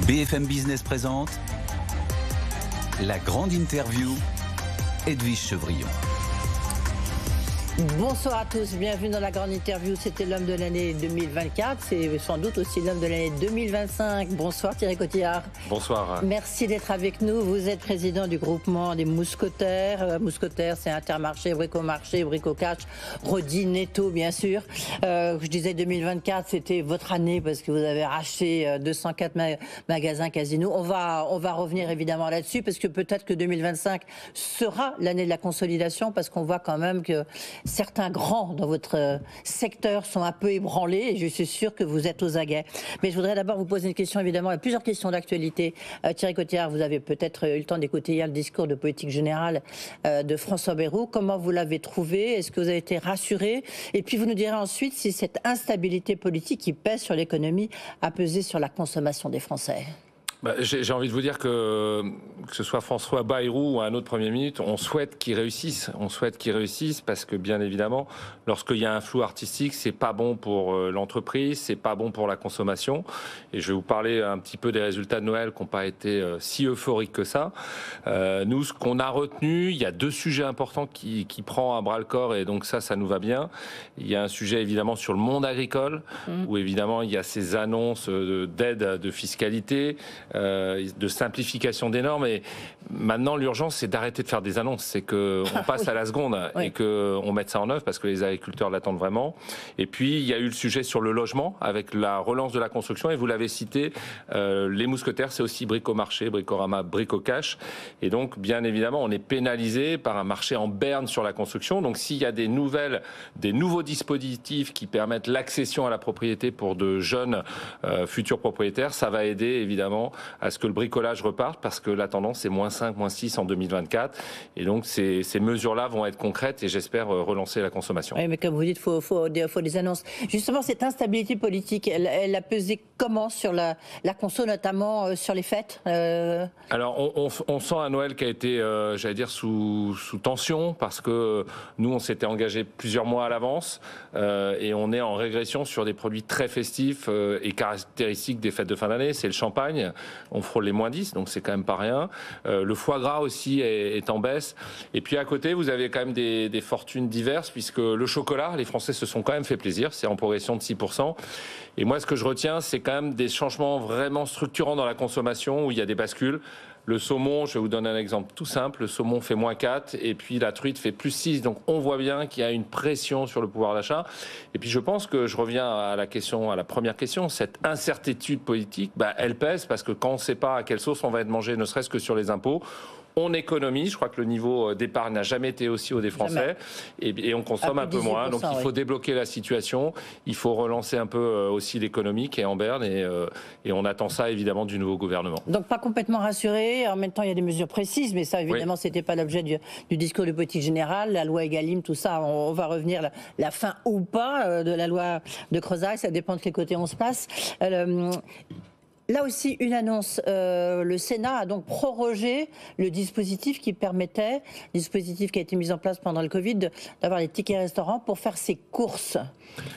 BFM Business présente la grande interview, Edwige Chevrillon. Bonsoir à tous, bienvenue dans la grande interview. C'était l'homme de l'année 2024, c'est sans doute aussi l'homme de l'année 2025. Bonsoir Thierry Cotillard. Bonsoir. Merci d'être avec nous. Vous êtes président du groupement des Mousquetaires. Mousquetaires, c'est Intermarché, Bricomarché, Bricocash, Rodi, Netto, bien sûr. Je disais 2024, c'était votre année parce que vous avez racheté 204 magasins Casino. On va revenir évidemment là-dessus parce que peut-être que 2025 sera l'année de la consolidation parce qu'on voit quand même que certains grands dans votre secteur sont un peu ébranlés et je suis sûr que vous êtes aux aguets. Mais je voudrais d'abord vous poser une question, évidemment. Il y a plusieurs questions d'actualité. Thierry Cotillard, vous avez peut-être eu le temps d'écouter hier le discours de politique générale de François Bayrou. Comment vous l'avez trouvé? Est-ce que vous avez été rassuré? Et puis vous nous direz ensuite si cette instabilité politique qui pèse sur l'économie a pesé sur la consommation des Français. J'ai envie de vous dire que ce soit François Bayrou ou un autre Premier ministre, on souhaite qu'il réussisse. On souhaite qu'il réussisse parce que, bien évidemment, lorsqu'il y a un flou artistique, c'est pas bon pour l'entreprise, c'est pas bon pour la consommation. Et je vais vous parler un petit peu des résultats de Noël qui n'ont pas été si euphoriques que ça. Nous, ce qu'on a retenu, il y a deux sujets importants qui prend à bras le corps et donc ça nous va bien. Il y a un sujet évidemment sur le monde agricole où évidemment il y a ces annonces d'aide de fiscalité, de simplification des normes. Et maintenant, l'urgence, c'est d'arrêter de faire des annonces. C'est qu'on passe à la seconde et qu'on mette ça en œuvre parce que les agriculteurs l'attendent vraiment. Et puis, il y a eu le sujet sur le logement avec la relance de la construction. Et vous l'avez cité, les Mousquetaires, c'est aussi Bricomarché, Bricorama, Bricocash. Et donc, bien évidemment, on est pénalisé par un marché en berne sur la construction. Donc, s'il y a des nouveaux dispositifs qui permettent l'accession à la propriété pour de jeunes futurs propriétaires, ça va aider évidemment à ce que le bricolage reparte parce que la tendance est -5, -6 en 2024 et donc ces mesures-là vont être concrètes et j'espère relancer la consommation. Oui, mais comme vous dites, faut des annonces. Justement, cette instabilité politique, elle a pesé comment sur la conso, notamment sur les fêtes Alors, on sent un Noël qui a été, j'allais dire, sous tension parce que nous, on s'était engagé plusieurs mois à l'avance et on est en régression sur des produits très festifs et caractéristiques des fêtes de fin d'année. C'est le champagne. On frôle les -10, donc c'est quand même pas rien. Le foie gras aussi est en baisse. Et puis à côté, vous avez quand même des fortunes diverses, puisque le chocolat, les Français se sont quand même fait plaisir. C'est en progression de 6%. Et moi, ce que je retiens, c'est quand même des changements vraiment structurants dans la consommation, où il y a des bascules. Le saumon, je vais vous donner un exemple tout simple, le saumon fait -4 et puis la truite fait +6. Donc on voit bien qu'il y a une pression sur le pouvoir d'achat. Et puis je pense que je reviens à la première question, cette incertitude politique, elle pèse parce que quand on ne sait pas à quelle sauce on va être mangé, ne serait-ce que sur les impôts, on économise. Je crois que le niveau d'épargne n'a jamais été aussi haut des Français et on consomme un peu moins. Donc il faut débloquer la situation, il faut relancer un peu aussi l'économie qui est en berne et on attend ça évidemment du nouveau gouvernement. Donc pas complètement rassuré, en même temps il y a des mesures précises, mais ça évidemment c'était pas l'objet du discours de politique générale, la loi Egalim, tout ça, on va revenir, la fin ou pas de la loi de Creusat, ça dépend de quel côté on se passe. Là aussi, une annonce. Le Sénat a donc prorogé le dispositif qui permettait, dispositif qui a été mis en place pendant le Covid, d'avoir les tickets restaurants pour faire ses courses.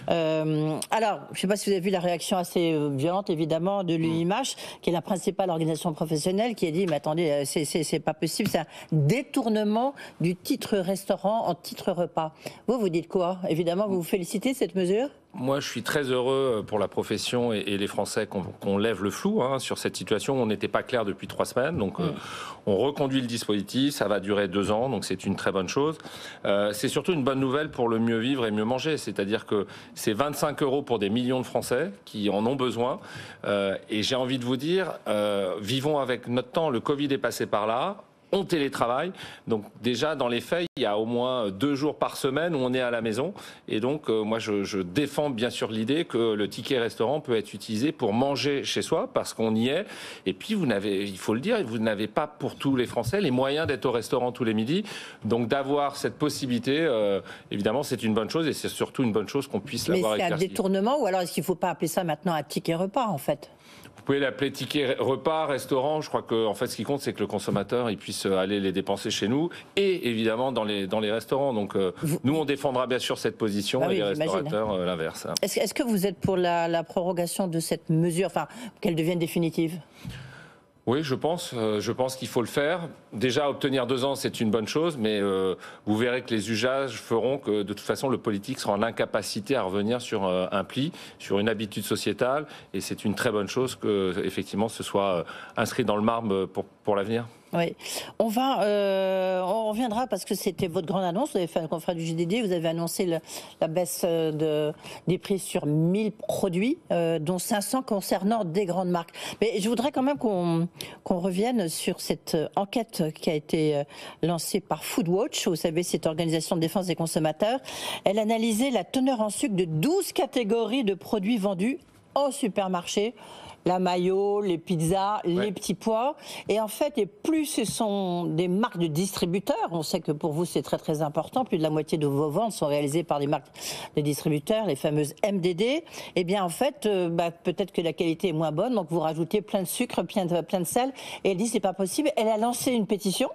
Alors, je ne sais pas si vous avez vu la réaction assez violente, évidemment, de l'UIMH, qui est la principale organisation professionnelle, qui a dit, mais attendez, c'est pas possible, c'est un détournement du titre restaurant en titre repas. Vous dites quoi? Évidemment, vous vous félicitez de cette mesure? Moi, je suis très heureux pour la profession et les Français qu'on lève le flou sur cette situation. On n'était pas clair depuis 3 semaines, donc on reconduit le dispositif. Ça va durer 2 ans, donc c'est une très bonne chose. C'est surtout une bonne nouvelle pour le mieux vivre et mieux manger, c'est-à-dire que c'est 25 € pour des millions de Français qui en ont besoin. Et j'ai envie de vous dire, vivons avec notre temps. Le Covid est passé par là. On télétravaille, donc déjà dans les faits, il y a au moins 2 jours par semaine où on est à la maison. Et donc moi je défends bien sûr l'idée que le ticket restaurant peut être utilisé pour manger chez soi parce qu'on y est. Et puis il faut le dire, vous n'avez pas pour tous les Français les moyens d'être au restaurant tous les midis. Donc d'avoir cette possibilité, évidemment c'est une bonne chose et c'est surtout une bonne chose qu'on puisse l'avoir éclairci. Mais c'est un détournement ou alors est-ce qu'il ne faut pas appeler ça maintenant un ticket repas en fait? Vous pouvez l'appeler ticket repas, restaurant. Je crois que en fait, ce qui compte, c'est que le consommateur il puisse puissent aller les dépenser chez nous et évidemment dans les restaurants. Donc nous, on défendra bien sûr cette position et les restaurateurs l'inverse. Est-ce que vous êtes pour la prorogation de cette mesure, enfin qu'elle devienne définitive ? Oui, je pense qu'il faut le faire. Déjà, obtenir 2 ans, c'est une bonne chose, mais vous verrez que les usages feront que, de toute façon, le politique sera en incapacité à revenir sur un pli, sur une habitude sociétale, et c'est une très bonne chose que, effectivement, ce soit inscrit dans le marbre pour l'avenir. Oui, on reviendra parce que c'était votre grande annonce. Vous avez fait un conférence du JDD, vous avez annoncé la baisse des prix sur 1000 produits, dont 500 concernant des grandes marques. Mais je voudrais quand même qu'on revienne sur cette enquête qui a été lancée par Foodwatch. Vous savez, cette organisation de défense des consommateurs. Elle analysait la teneur en sucre de 12 catégories de produits vendus au supermarché. La mayo, les pizzas, les petits pois. Et en fait, et plus ce sont des marques de distributeurs, on sait que pour vous c'est très très important, plus de la moitié de vos ventes sont réalisées par des marques de distributeurs, les fameuses MDD, eh bien en fait, peut-être que la qualité est moins bonne, donc vous rajoutez plein de sucre, plein de sel, et elle dit c'est pas possible. Elle a lancé une pétition.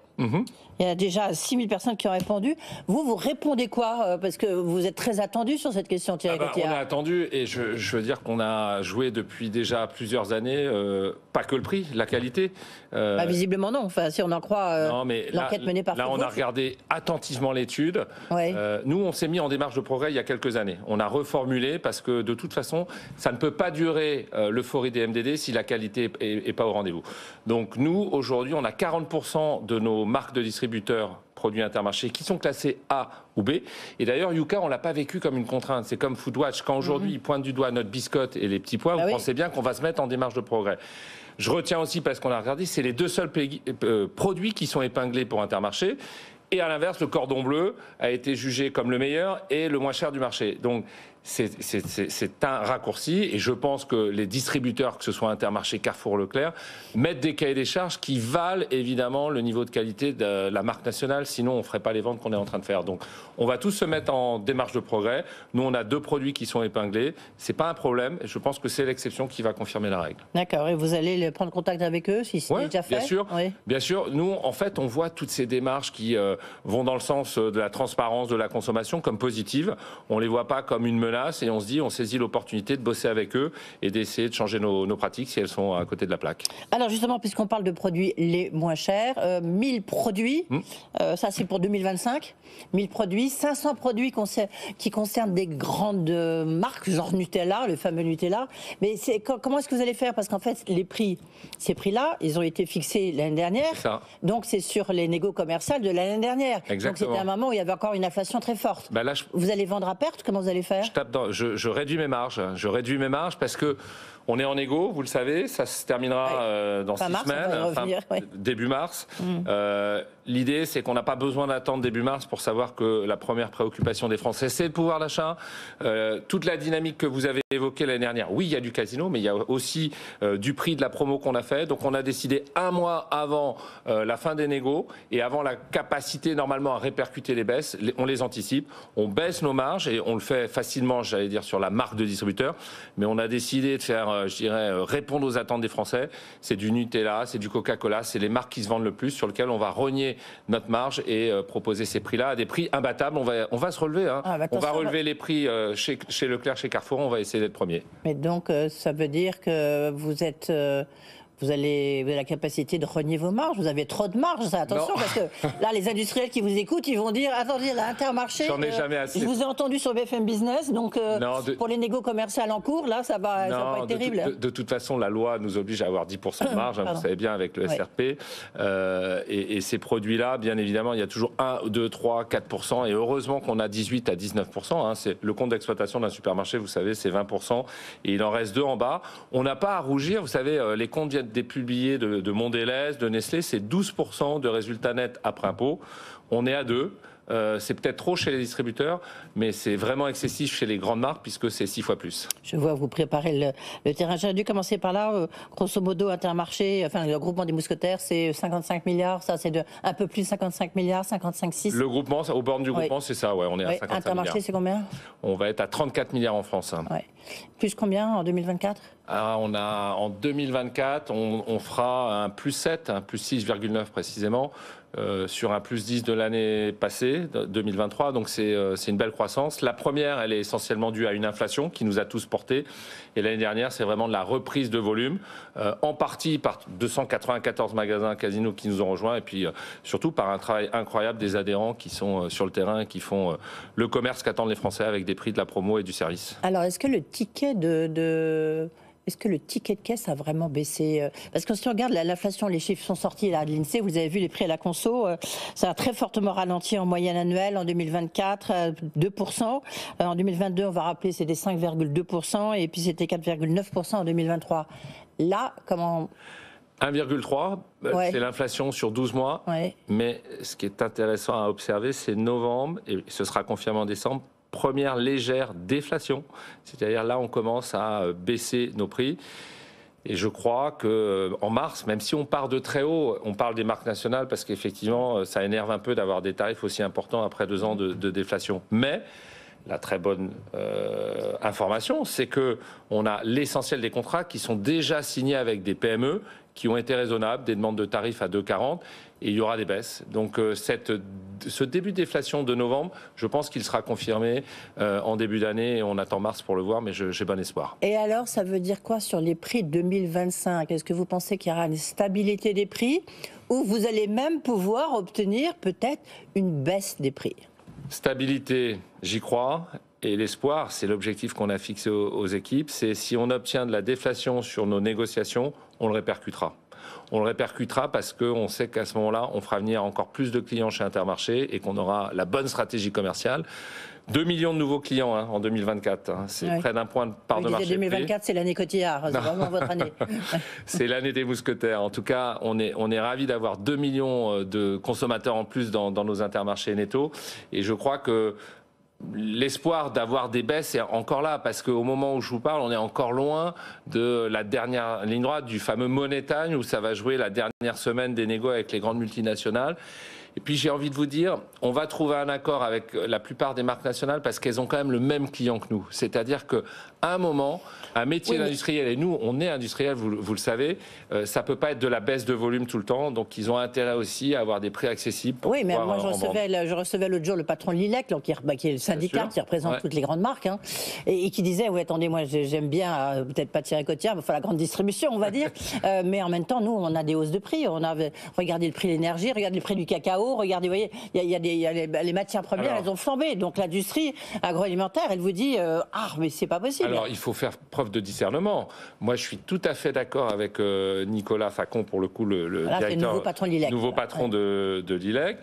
Il y a déjà 6000 personnes qui ont répondu. Vous répondez quoi? Parce que vous êtes très attendu sur cette question, Thierry Cotillard. On a attendu, et je veux dire qu'on a joué depuis déjà plusieurs années, pas que le prix, la qualité. Visiblement non, enfin, si on en croit l'enquête menée par Là, on a regardé attentivement l'étude. Nous, on s'est mis en démarche de progrès il y a quelques années. On a reformulé parce que de toute façon, ça ne peut pas durer l'euphorie des MDD si la qualité n'est pas au rendez-vous. Donc nous, aujourd'hui, on a 40% de nos marques de distributeurs produits Intermarché qui sont classés A ou B. Et d'ailleurs, Yuka, on l'a pas vécu comme une contrainte. C'est comme Foodwatch. Quand aujourd'hui, ils pointent du doigt notre biscotte et les petits pois, vous pensez bien qu'on va se mettre en démarche de progrès. Je retiens aussi, parce qu'on a regardé, c'est les 2 seuls produits qui sont épinglés pour Intermarché. Et à l'inverse, le cordon bleu a été jugé comme le meilleur et le moins cher du marché. Donc, c'est un raccourci, et je pense que les distributeurs, que ce soit Intermarché, Carrefour, Leclerc, mettent des cahiers des charges qui valent évidemment le niveau de qualité de la marque nationale, sinon on ne ferait pas les ventes qu'on est en train de faire. Donc on va tous se mettre en démarche de progrès. Nous, on a 2 produits qui sont épinglés, c'est pas un problème, je pense que c'est l'exception qui va confirmer la règle. D'accord, et vous allez prendre contact avec eux si c'est déjà fait? Bien sûr. Nous, en fait, on voit toutes ces démarches qui vont dans le sens de la transparence de la consommation comme positives. On les voit pas comme une menace, et on se dit, on saisit l'opportunité de bosser avec eux et d'essayer de changer nos pratiques si elles sont à côté de la plaque. Alors justement, puisqu'on parle de produits les moins chers, 1000 produits, ça c'est pour 2025, 1000 produits, 500 produits qui concernent des grandes marques, genre Nutella, le fameux Nutella. Mais comment est-ce que vous allez faire? Parce qu'en fait, ces prix-là, ils ont été fixés l'année dernière, donc c'est sur les négos commerciales de l'année dernière. Exactement. Donc c'était un moment où il y avait encore une inflation très forte. Là, vous allez vendre à perte? Comment vous allez faire? Je réduis mes marges. Je réduis mes marges parce que on est en égo, vous le savez, ça se terminera dans 6 semaines, début mars. L'idée, c'est qu'on n'a pas besoin d'attendre début mars pour savoir que la première préoccupation des Français, c'est le pouvoir d'achat. Toute la dynamique que vous avez évoquée l'année dernière, oui, il y a du casino, mais il y a aussi du prix de la promo qu'on a fait. Donc on a décidé 1 mois avant la fin des négos et avant la capacité normalement à répercuter les baisses, on les anticipe. On baisse nos marges et on le fait facilement, j'allais dire, sur la marque de distributeur. Mais on a décidé de faire, je dirais, répondre aux attentes des Français. C'est du Nutella, c'est du Coca-Cola, c'est les marques qui se vendent le plus, sur lesquelles on va rogner notre marge et proposer ces prix-là à des prix imbattables. On va se relever. On va relever les prix chez Leclerc, chez Carrefour. On va essayer d'être premier. Mais donc, ça veut dire que vous avez la capacité de rogner vos marges. Vous avez trop de marge, ça. Attention, parce que là, les industriels qui vous écoutent, ils vont dire, attendez, l'Intermarché, j'en ai jamais assez. Je vous ai entendu sur BFM Business, donc pour les négos commerciales en cours, là, ça va être terrible. De toute façon, la loi nous oblige à avoir 10% de marge, vous savez bien, avec le SRP. Et ces produits-là, bien évidemment, il y a toujours 1, 2, 3, 4%. Et heureusement qu'on a 18 à 19%. C'est le compte d'exploitation d'un supermarché, vous savez, c'est 20%. Et il en reste 2 en bas. On n'a pas à rougir, vous savez, les comptes viennent des publiés de Mondelez, de Nestlé, c'est 12% de résultats nets après impôt. On est à 2%. C'est peut-être trop chez les distributeurs, mais c'est vraiment excessif chez les grandes marques puisque c'est 6 fois plus. Je vois vous préparer le terrain. J'ai dû commencer par là. Grosso modo, Intermarché, enfin le groupement des mousquetaires, c'est 55 milliards. Ça, c'est un peu plus de 55 milliards, 55,6. Le groupement, aux bornes du groupement, c'est ça. Ouais, on est à 55 Intermarché, milliards. C'est combien? On va être à 34 milliards en France. Plus combien en 2024? Alors, en 2024, on fera un +7, un +6,9 précisément, sur un +10 de l'année passée, 2023. Donc c'est une belle croissance. La première, elle est essentiellement due à une inflation qui nous a tous portés. Et l'année dernière, c'est vraiment de la reprise de volume, en partie par 294 magasins Casino qui nous ont rejoints, et puis surtout par un travail incroyable des adhérents qui sont sur le terrain et qui font le commerce qu'attendent les Français avec des prix, de la promo et du service. Alors, est-ce que le ticket Est-ce que le ticket de caisse a vraiment baissé? Parce que si on regarde l'inflation, les chiffres sont sortis là, de l'INSEE, vous avez vu les prix à la conso, ça a très fortement ralenti en moyenne annuelle en 2024, 2%. En 2022, on va rappeler, c'était 5,2% et puis c'était 4,9% en 2023. Là, comment... 1,3, Ouais. c'est l'inflation sur 12 mois. Ouais. Mais ce qui est intéressant à observer, c'est novembre, et ce sera confirmé en décembre, première légère déflation. C'est-à-dire là, on commence à baisser nos prix. Et je crois qu'en mars, même si on part de très haut, on parle des marques nationales parce qu'effectivement, ça énerve un peu d'avoir des tarifs aussi importants après 2 ans de déflation. Mais la très bonne information, c'est qu'on a l'essentiel des contrats qui sont déjà signés avec des PME qui ont été raisonnables, des demandes de tarifs à 2,40, et il y aura des baisses. Donc ce début de déflation de novembre, je pense qu'il sera confirmé en début d'année, et on attend mars pour le voir, mais j'ai bon espoir. Et alors, ça veut dire quoi sur les prix 2025? Est-ce que vous pensez qu'il y aura une stabilité des prix ou vous allez même pouvoir obtenir peut-être une baisse des prix? Stabilité, j'y crois. Et l'espoir, c'est l'objectif qu'on a fixé aux équipes, c'est si on obtient de la déflation sur nos négociations, on le répercutera. On le répercutera parce qu'on sait qu'à ce moment-là, on fera venir encore plus de clients chez Intermarché et qu'on aura la bonne stratégie commerciale. 2 millions de nouveaux clients en 2024. C'est près d'un point de part de marché. 2024, c'est l'année Cotillard. C'est vraiment votre année. C'est l'année des mousquetaires. En tout cas, on est ravis d'avoir 2 millions de consommateurs en plus dans nos Intermarchés Netto. Et je crois que l'espoir d'avoir des baisses est encore là, parce qu'au moment où je vous parle, on est encore loin de la dernière ligne droite, du fameux money time, où ça va jouer la dernière semaine des négos avec les grandes multinationales. Et puis j'ai envie de vous dire, on va trouver un accord avec la plupart des marques nationales parce qu'elles ont quand même le même client que nous. C'est-à-dire qu'à un moment, un métier d'industriel, et nous, on est industriel, vous le savez, ça peut pas être de la baisse de volume tout le temps. Donc ils ont intérêt aussi à avoir des prix accessibles. Oui, mais moi je recevais l'autre jour le patron de l'ILEC, qui est le syndicat qui représente toutes les grandes marques, et qui disait, oui, attendez, moi j'aime bien, peut-être pas Thierry Cotillard, enfin la grande distribution, on va dire, mais en même temps, nous, on a des hausses de prix. Regardez le prix de l'énergie, regardez le prix du cacao. Regardez, vous voyez, il y a les matières premières, elles ont flambé. Donc l'industrie agroalimentaire, elle vous dit, mais c'est pas possible. Alors il faut faire preuve de discernement. Moi, je suis tout à fait d'accord avec Nicolas Facon, pour le coup, le directeur, nouveau patron de l'ILEC,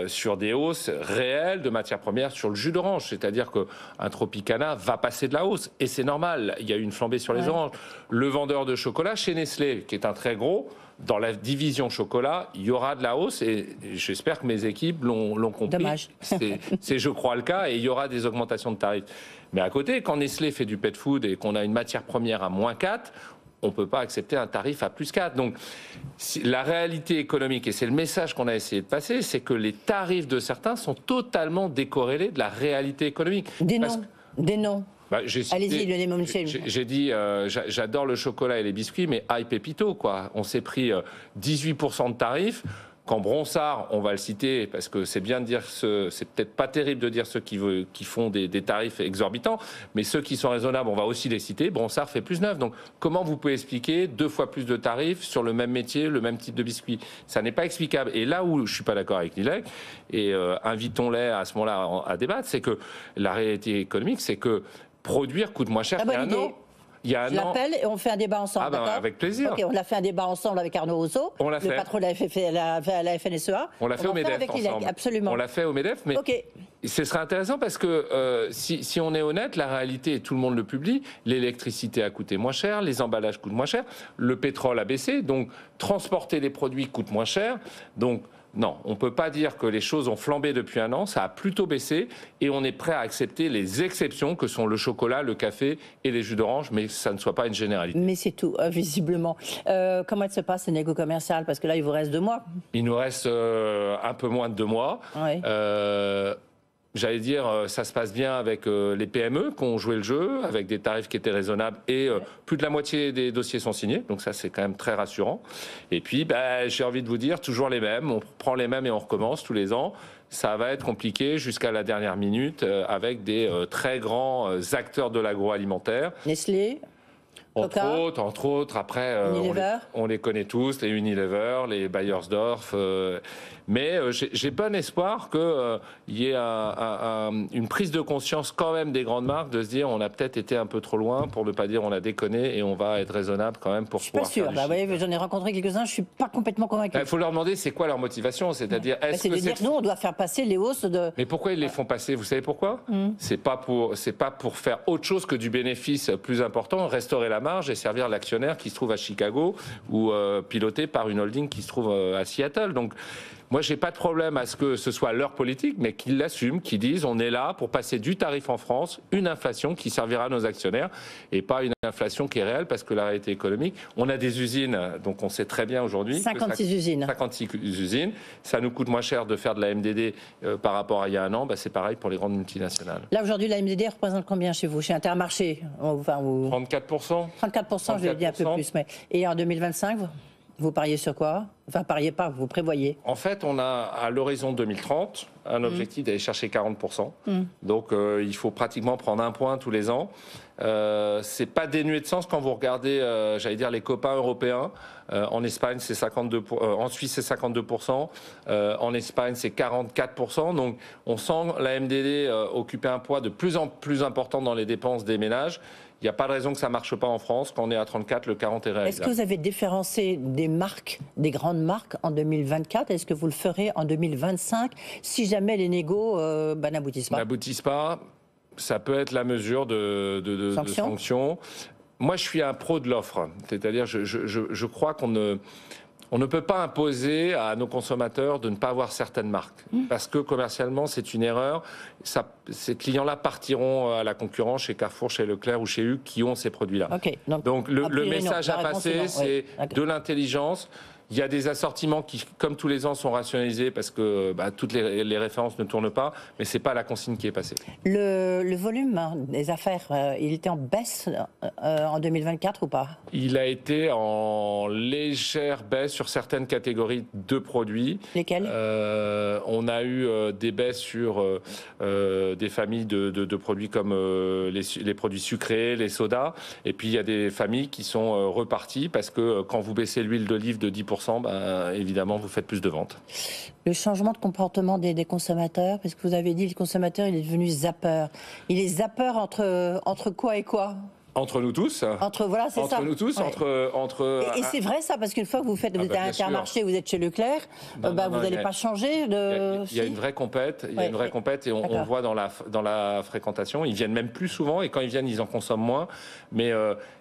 sur des hausses réelles de matières premières sur le jus d'orange. C'est-à-dire qu'un Tropicana va passer de la hausse. Et c'est normal, il y a eu une flambée sur les oranges. Le vendeur de chocolat chez Nestlé, qui est un très gros, dans la division chocolat, il y aura de la hausse, et j'espère que mes équipes l'ont compris. Dommage. C'est, je crois, le cas, et il y aura des augmentations de tarifs. Mais à côté, quand Nestlé fait du pet food et qu'on a une matière première à -4, on ne peut pas accepter un tarif à +4. Donc la réalité économique, et c'est le message qu'on a essayé de passer, c'est que les tarifs de certains sont totalement décorrélés de la réalité économique. Des noms. Allez-y, le nez Michel. J'ai dit, j'adore le chocolat et les biscuits, mais aïe pépito, quoi. On s'est pris 18% de tarifs. Quand Bronsart, on va le citer, parce que c'est bien de dire, c'est peut-être pas terrible de dire ceux qui font des tarifs exorbitants, mais ceux qui sont raisonnables, on va aussi les citer. Bronsart fait +9. Donc, comment vous pouvez expliquer 2 fois plus de tarifs sur le même métier, le même type de biscuit? Ça n'est pas explicable. Et là où je suis pas d'accord avec l'ILEC, et invitons-les à ce moment-là à débattre, c'est que la réalité économique, c'est que produire coûte moins cher qu'il y a un an. Je l'appelle et on fait un débat ensemble. D'accord, avec plaisir. Ok, on a fait un débat ensemble avec Arnaud Rousseau, le patron de la FNSEA. On l'a fait au MEDEF ensemble. Absolument. On l'a fait au MEDEF, mais ce serait intéressant parce que si on est honnête, la réalité, et tout le monde le publie, l'électricité a coûté moins cher, les emballages coûtent moins cher, le pétrole a baissé, donc transporter les produits coûte moins cher. Donc non, on ne peut pas dire que les choses ont flambé depuis un an, ça a plutôt baissé, et on est prêt à accepter les exceptions que sont le chocolat, le café et les jus d'orange, mais que ça ne soit pas une généralité. Mais c'est tout, visiblement. Comment se passe ces négos commerciales? Parce que là, il vous reste 2 mois. Il nous reste un peu moins de 2 mois. Ouais. j'allais dire, ça se passe bien avec les PME qui ont joué le jeu, avec des tarifs qui étaient raisonnables et plus de la moitié des dossiers sont signés. Donc ça, c'est quand même très rassurant. Et puis, j'ai envie de vous dire, toujours les mêmes. On prend les mêmes et on recommence tous les ans. Ça va être compliqué jusqu'à la dernière minute avec des très grands acteurs de l'agroalimentaire. Nestlé, Entre autres, après, on les connaît tous, les Unilever, les Bayersdorf. Mais j'ai bon espoir qu'il y ait une prise de conscience quand même des grandes marques de se dire on a peut-être été un peu trop loin, pour ne pas dire on a déconné, et on va être raisonnable quand même pour pouvoir faire. Je suis pas sûre. J'en ai rencontré quelques-uns, je suis pas complètement convaincu. Il faut leur demander c'est quoi leur motivation, c'est-à-dire c'est de dire nous on doit faire passer les hausses de. Mais pourquoi ils les font passer? Vous savez pourquoi? C'est pas pour faire autre chose que du bénéfice plus important, restaurer la marge et servir l'actionnaire qui se trouve à Chicago ou piloté par une holding qui se trouve à Seattle. Donc moi, j'ai pas de problème à ce que ce soit leur politique, mais qu'ils l'assument, qu'ils disent on est là pour passer du tarif en France, une inflation qui servira à nos actionnaires et pas une inflation qui est réelle, parce que la réalité économique, on a des usines, donc on sait très bien aujourd'hui. 56 usines. 56 usines. Ça nous coûte moins cher de faire de la MDD par rapport à il y a un an. C'est pareil pour les grandes multinationales. Là, aujourd'hui, la MDD représente combien chez vous? Chez Intermarché 34%. 34%, je l'ai dit un peu plus. Mais... Et en 2025 vous pariez sur quoi? Enfin, pariez pas, vous prévoyez. En fait, on a à l'horizon 2030 un objectif d'aller chercher 40%. Donc, il faut pratiquement prendre un point tous les ans. C'est pas dénué de sens quand vous regardez, j'allais dire, les copains européens. En Espagne, c'est 52%. En Suisse, c'est 52%. En Espagne, c'est 44%. Donc, on sent la MDD occuper un poids de plus en plus important dans les dépenses des ménages. Il n'y a pas de raison que ça ne marche pas en France. Quand on est à 34, le 40 est réel. Est-ce que vous avez différencié des marques, des grandes marques en 2024? Est-ce que vous le ferez en 2025 si jamais les négos n'aboutissent pas? N'aboutissent pas, ça peut être la mesure de sanctions. Moi, je suis un pro de l'offre. C'est-à-dire, je crois qu'on ne peut pas imposer à nos consommateurs de ne pas avoir certaines marques. Parce que commercialement, c'est une erreur. Ces clients-là partiront à la concurrence chez Carrefour, chez Leclerc ou chez Hugues qui ont ces produits-là. Okay, donc le message à passer, c'est de l'intelligence. Il y a des assortiments qui, comme tous les ans, sont rationalisés parce que toutes les références ne tournent pas, mais ce n'est pas la consigne qui est passée. Le volume des affaires, il était en baisse en 2024 ou pas? Il a été en légère baisse sur certaines catégories de produits. Lesquels? On a eu des baisses sur des familles de produits comme les produits sucrés, les sodas, et puis il y a des familles qui sont reparties parce que quand vous baissez l'huile d'olive de 10%, évidemment, vous faites plus de ventes. Le changement de comportement des consommateurs, parce que vous avez dit le consommateur, il est devenu zapper. Il est zapper entre quoi et quoi? Entre nous tous. Entre nous tous, ouais. Et c'est vrai ça, parce qu'une fois que vous êtes à Intermarché, vous êtes chez Leclerc, vous n'allez pas changer de... Il y a une vraie compète, et on le voit dans la fréquentation. Ils viennent même plus souvent, et quand ils viennent, ils en consomment moins. Mais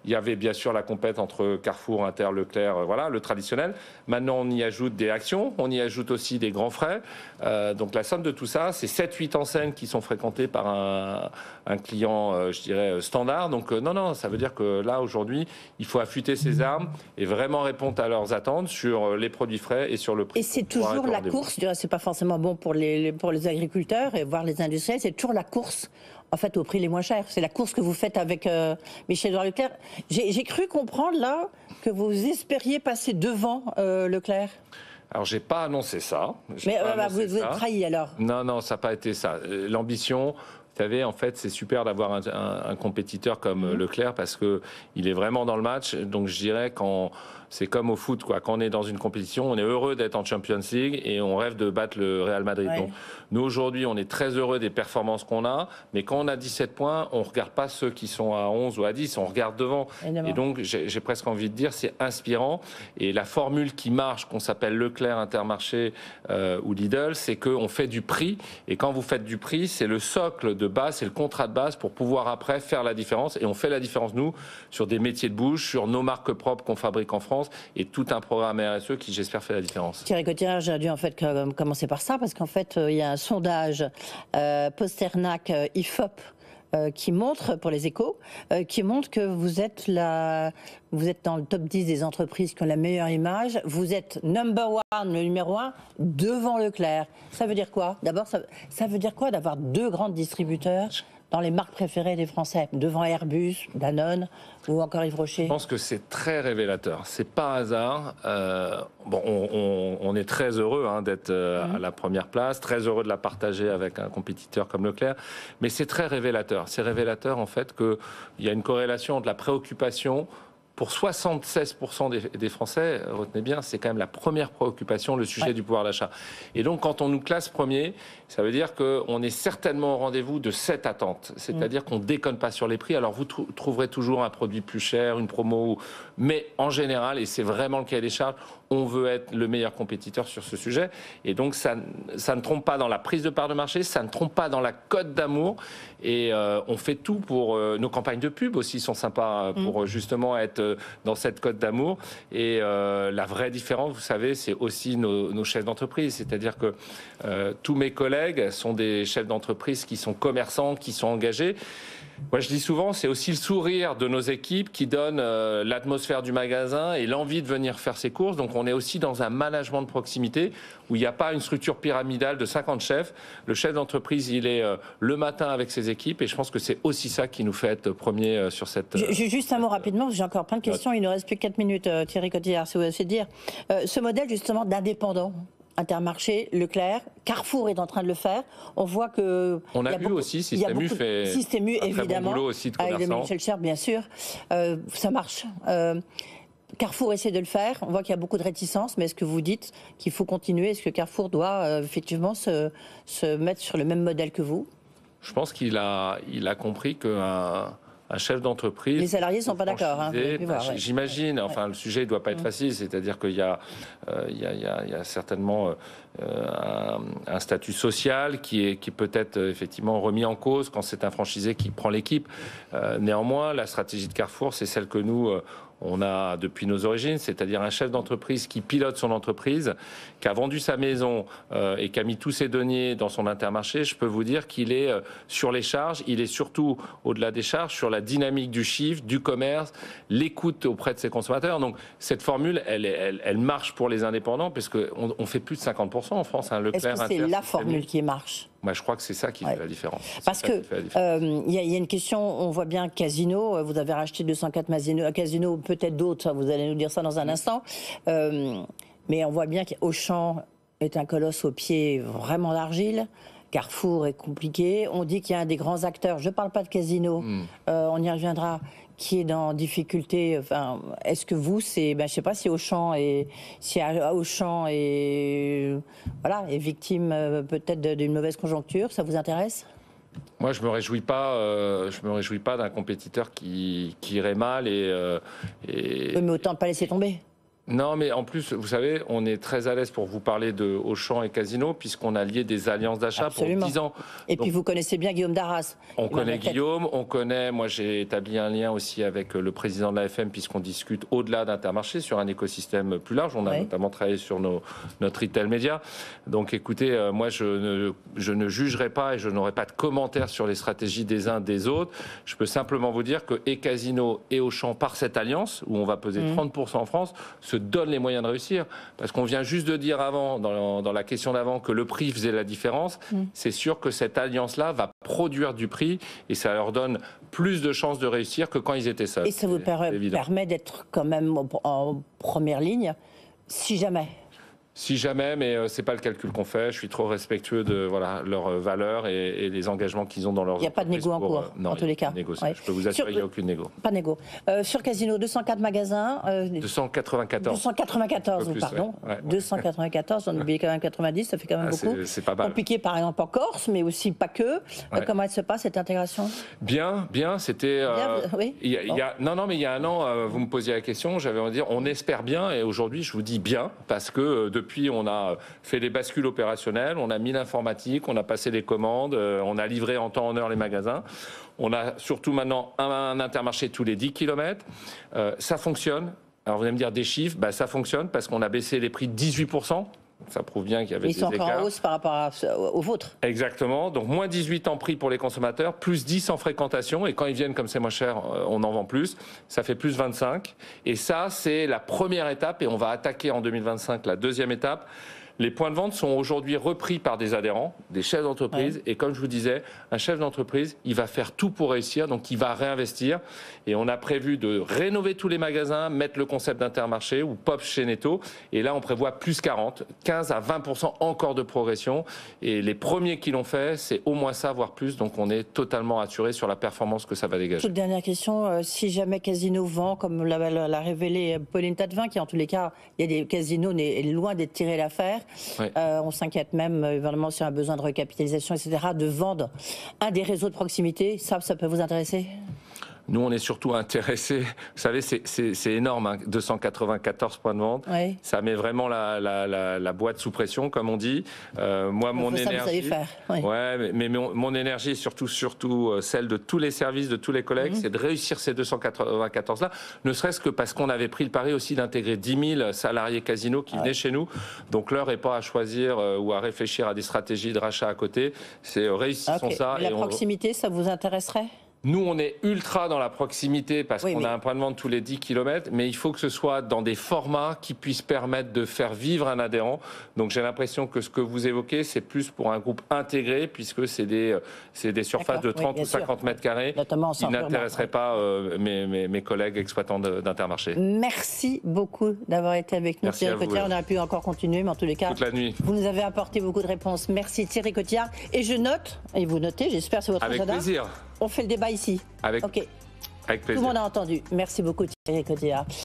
il y avait bien sûr la compète entre Carrefour, Inter, Leclerc, voilà, le traditionnel. Maintenant, on y ajoute des actions, on y ajoute aussi des grands frais. Donc la somme de tout ça, c'est 7-8 enseignes qui sont fréquentées par un client, je dirais, standard. Donc non, ça veut dire que là, aujourd'hui, il faut affûter ses armes et vraiment répondre à leurs attentes sur les produits frais et sur le prix. Et c'est toujours la course, c'est pas forcément bon pour les agriculteurs et voire les industriels, c'est toujours la course en fait aux prix les moins chers. C'est la course que vous faites avec Michel Leclerc. J'ai cru comprendre là que vous espériez passer devant Leclerc. Alors, j'ai pas annoncé ça. Mais vous êtes trahi alors? Non, ça n'a pas été ça. L'ambition... Vous savez, en fait, c'est super d'avoir un compétiteur comme Leclerc parce que il est vraiment dans le match. Donc, je dirais c'est comme au foot, quoi. Quand on est dans une compétition, on est heureux d'être en Champions League et on rêve de battre le Real Madrid. Ouais. Donc, nous, aujourd'hui, on est très heureux des performances qu'on a. Mais quand on a 17 points, on ne regarde pas ceux qui sont à 11 ou à 10. On regarde devant. Évidemment. Et donc, j'ai presque envie de dire, c'est inspirant. Et la formule qui marche, qu'on s'appelle Leclerc, Intermarché ou Lidl, c'est qu'on fait du prix. Et quand vous faites du prix, c'est le socle de base, c'est le contrat de base pour pouvoir après faire la différence. Et on fait la différence, nous, sur des métiers de bouche, sur nos marques propres qu'on fabrique en France et tout un programme RSE qui, j'espère, fait la différence. Thierry Cotillard, j'ai dû en fait commencer par ça parce qu'en fait, il y a un sondage Posternac IFOP qui montre, pour les Échos, qui montre que vous êtes dans le top 10 des entreprises qui ont la meilleure image. Vous êtes number one, le numéro 1, devant Leclerc. Ça veut dire quoi? D'abord, ça veut dire quoi d'avoir 2 grands distributeurs dans les marques préférées des Français, devant Airbus, Danone ou encore Yves Rocher? Je pense que c'est très révélateur. C'est pas hasard. On est très heureux d'être à la première place, très heureux de la partager avec un compétiteur comme Leclerc, mais c'est très révélateur. C'est révélateur en fait qu'il y a une corrélation entre la préoccupation. Pour 76% des Français, retenez bien, c'est quand même la première préoccupation, le sujet du pouvoir d'achat. Et donc, quand on nous classe premier, ça veut dire qu'on est certainement au rendez-vous de cette attente. C'est-à-dire qu'on ne déconne pas sur les prix. Alors, vous trouverez toujours un produit plus cher, une promo, mais en général, et c'est vraiment le cahier des charges, on veut être le meilleur compétiteur sur ce sujet. Et donc, ça ne trompe pas dans la prise de part de marché, ça ne trompe pas dans la cote d'amour. Et on fait tout pour... nos campagnes de pub aussi sont sympas pour justement être dans cette cote d'amour. Et la vraie différence, vous savez, c'est aussi nos chefs d'entreprise. C'est-à-dire que tous mes collègues sont des chefs d'entreprise qui sont commerçants, qui sont engagés. Moi, je dis souvent, c'est aussi le sourire de nos équipes qui donne l'atmosphère du magasin et l'envie de venir faire ses courses. Donc, on est aussi dans un management de proximité où il n'y a pas une structure pyramidale de 50 chefs. Le chef d'entreprise, il est le matin avec ses équipes et je pense que c'est aussi ça qui nous fait être premier sur cette... Juste un mot rapidement, parce que j'ai encore plein de questions. Il nous reste plus que 4 minutes, Thierry Cotillard, si vous voulez dire. Ce modèle, justement, d'indépendant, Intermarché, Leclerc, Carrefour est en train de le faire. On voit que... On a vu aussi, Système U fait Système U, un évidemment, très bon boulot aussi de commerçant. Avec Michel Cher, bien sûr. Ça marche. Carrefour essaie de le faire. On voit qu'il y a beaucoup de réticences, mais est-ce que vous dites qu'il faut continuer? Est-ce que Carrefour doit effectivement se mettre sur le même modèle que vous? Je pense qu'il a compris qu'un chef d'entreprise... Les salariés ne sont pas d'accord. J'imagine, enfin le sujet ne doit pas être facile, c'est-à-dire qu'il y a certainement un statut social qui est peut-être effectivement remis en cause quand c'est un franchisé qui prend l'équipe. Néanmoins, la stratégie de Carrefour, c'est celle que nous... on a depuis nos origines, c'est-à-dire un chef d'entreprise qui pilote son entreprise, qui a vendu sa maison et qui a mis tous ses deniers dans son Intermarché. Je peux vous dire qu'il est sur les charges, il est surtout au-delà des charges, sur la dynamique du chiffre, du commerce, l'écoute auprès de ses consommateurs. Donc cette formule, elle marche pour les indépendants, puisqu'on fait plus de 50% en France. Leclerc, est-ce que c'est la formule qui marche? Moi, je crois que c'est ça qui fait la différence. Parce que il y a une question, on voit bien Casino, vous avez racheté 204 Casino, peut-être d'autres, vous allez nous dire ça dans un instant, mais on voit bien qu'Auchan est un colosse aux pieds vraiment d'argile. Carrefour est compliqué. On dit qu'il y a un des grands acteurs, je ne parle pas de Casino, on y reviendra, qui est en difficulté. Enfin, est-ce que vous, je ne sais pas si Auchan est victime peut-être d'une mauvaise conjoncture, ça vous intéresse? Moi, je me réjouis pas d'un compétiteur qui irait mal Oui, mais autant ne pas laisser tomber. Non, mais en plus, vous savez, on est très à l'aise pour vous parler de Auchan et Casino, puisqu'on a lié des alliances d'achat pour 10 ans. Et puis vous connaissez bien Guillaume Darras. On connaît Guillaume, moi j'ai établi un lien aussi avec le président de l'AFM, puisqu'on discute au-delà d'Intermarché sur un écosystème plus large. On a notamment travaillé sur notre retail média. Donc écoutez, moi je ne jugerai pas et je n'aurai pas de commentaires sur les stratégies des uns des autres. Je peux simplement vous dire que et Casino et Auchan, par cette alliance, où on va peser 30% en France, se donne les moyens de réussir. Parce qu'on vient juste de dire avant, dans la question d'avant, que le prix faisait la différence. C'est sûr que cette alliance-là va produire du prix et ça leur donne plus de chances de réussir que quand ils étaient seuls. Et ça vous permet d'être quand même en première ligne, si jamais. Si jamais, mais c'est pas le calcul qu'on fait. Je suis trop respectueux de leurs valeurs et les engagements qu'ils ont dans leur. Il n'y a pas de négo en cours, non, en tous les cas. Je peux vous assurer qu'il n'y a aucune négo. Pas de négo. Sur Casino, 204 magasins. 294. 294, pardon. 294, j'en oublie quand même 90, ça fait quand même beaucoup. C'est pas mal. Compliqué par exemple en Corse, mais aussi pas que. Comment elle se passe cette intégration? Bien. C'était. Oui. Non, mais il y a un an, vous me posiez la question, j'avais envie de dire, on espère bien, et aujourd'hui, je vous dis bien, parce que depuis, on a fait des bascules opérationnelles, on a mis l'informatique, on a passé les commandes, on a livré en temps en heure les magasins. On a surtout maintenant un Intermarché tous les 10 km. Ça fonctionne. Alors vous allez me dire des chiffres, ça fonctionne parce qu'on a baissé les prix de 18%. Ça prouve bien qu'il y avait Ils des sont encore écarts. en hausse par rapport aux vôtres. Exactement. Donc, moins 18 en prix pour les consommateurs, plus 10 en fréquentation. Et quand ils viennent, comme c'est moins cher, on en vend plus. Ça fait plus 25. Et ça, c'est la première étape. Et on va attaquer en 2025 la deuxième étape. Les points de vente sont aujourd'hui repris par des adhérents, des chefs d'entreprise. Ouais. Et comme je vous disais, un chef d'entreprise, il va faire tout pour réussir. Donc, il va réinvestir. Et on a prévu de rénover tous les magasins, mettre le concept d'Intermarché ou POP chez Netto. Et là, on prévoit plus 40, 15 à 20% encore de progression. Et les premiers qui l'ont fait, c'est au moins ça, voire plus. Donc, on est totalement assuré sur la performance que ça va dégager. Toute dernière question. Si jamais Casino vend, comme l'a révélé Pauline Tadevin, qui en tous les cas, il y a des casinos loin d'être tiré l'affaire. Ouais. On s'inquiète même évidemment sur un besoin de recapitalisation, etc., de vendre un des réseaux de proximité. Ça peut vous intéresser ? Nous, on est surtout intéressés. Vous savez, c'est énorme, hein, 294 points de vente. Oui. Ça met vraiment la boîte sous pression, comme on dit. Moi, mon énergie. Ça, vous savez faire. Oui. Ouais, mais mon énergie, surtout celle de tous les services, de tous les collègues, c'est de réussir ces 294-là. Ne serait-ce que parce qu'on avait pris le pari aussi d'intégrer 10 000 salariés Casino qui venaient chez nous. Donc, l'heure n'est pas à choisir ou à réfléchir à des stratégies de rachat à côté. C'est réussissons ça. Et la proximité, ça vous intéresserait ? Nous, on est ultra dans la proximité parce qu'on a un point de vente tous les 10 km, mais il faut que ce soit dans des formats qui puissent permettre de faire vivre un adhérent. Donc, j'ai l'impression que ce que vous évoquez, c'est plus pour un groupe intégré, puisque c'est des surfaces de 30 ou 50 mètres carrés qui n'intéresseraient pas mes collègues exploitants d'Intermarché. Merci beaucoup d'avoir été avec nous, Thierry Cotillard. On aurait pu encore continuer, mais en tous les cas, toute la nuit. Vous nous avez apporté beaucoup de réponses. Merci Thierry Cotillard. Et je note, et vous notez, j'espère que c'est votre agenda. Avec plaisir. On fait le débat ici. Avec plaisir. Tout le monde a entendu. Merci beaucoup Thierry Cotillard.